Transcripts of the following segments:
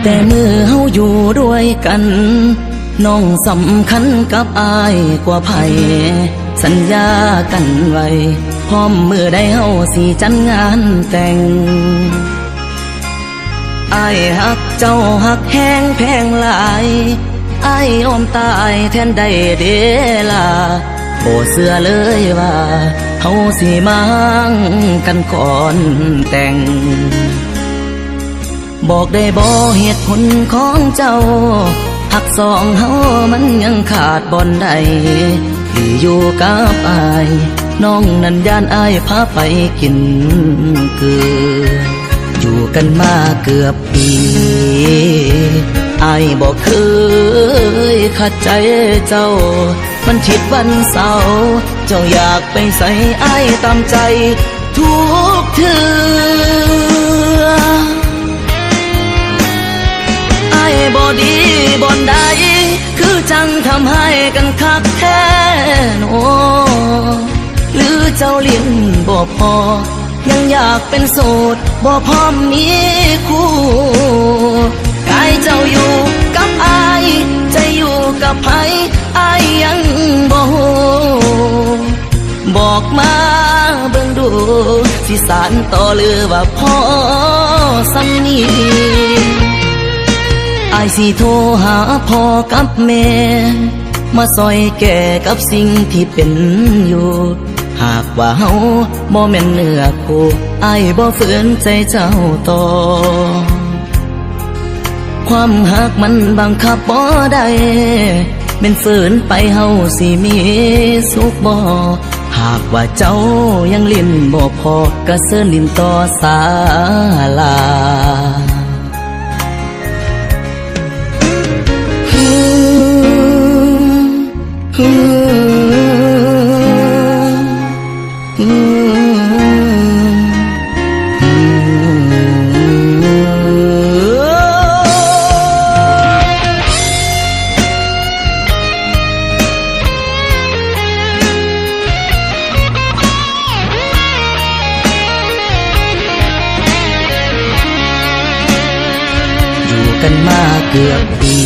แต่มือเฮาอยู่ด้วยกันน้องสำคัญกับอายกว่าไผสัญญากันไว้พร้อมมือได้เฮาสิจัดงานแต่งอายฮักเจ้าฮักแห้งแพงหลายอายยอมตายแทนได้เดล่ะบ่เชื่อเลยว่าเฮาสิมากันก่อนแต่งบอกได้บ่เหตุผลของเจ้าหักสองเฮามันยังขาดบ่อนใดที่อยู่กับอายน้องนั้นย่านอายพาไปกินเกลืออยู่กันมาเกือบปีอายบอกเคยขัดใจเจ้ามันชิดวันเสาร์เจ้าอยากไปใส่อายตามใจทุกเทื่ออายบ่ดีบ่อนใดคือจังทำให้กันคักแท้โนหรือเจ้าเลี้ยงบ่พอยังอยากเป็นโสดบ่พร้อมมีคู่กายเจ้าอยู่กับอายใจอยู่กับไผอายยังบ่ฮู้บอกมาเบิ่งดูสิสานต่อหรือว่าพอสำนีอายสิโทรหาพ่อกับแม่มาซอยแก่กับสิ่งที่เป็นอยู่หากว่าเฮาบ่แม่นเนื้อคู่อายบ่ฝืนใจเจ้าต่อความหักมันบังคับบ่ได้เป็นฝืนไปเฮาสิมีสุขบ่หากว่าเจ้ายังลิ้นบ่พอก็เสิร์นลิ้นต่อศาลากันมาเกือบปี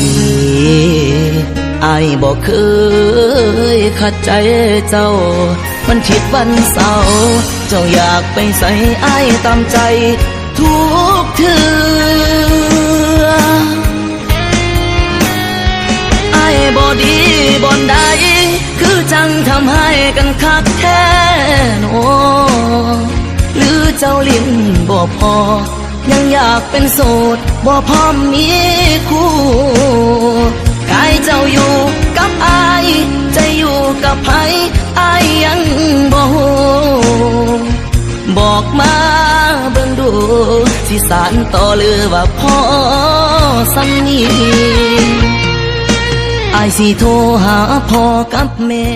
อายบอกเคยขัดใจเจ้ามันผิดวันเสาร์เจ้าอยากไปใส่อายตามใจทุกเทื่ออายบ่ดีบ่อนใดคือจังทำให้กันคักแท้โนหรือเจ้าลิ้นบ่พอยังอยากเป็นโสดบ่พร้อมมีคู่กายเจ้าอยู่กับอายใจอยู่กับไผอายยังบ่ฮู้บอกมาเบิ่งดูสิสานต่อหรือว่าพอสำนีอายสิโทรหาพ่อกับแม่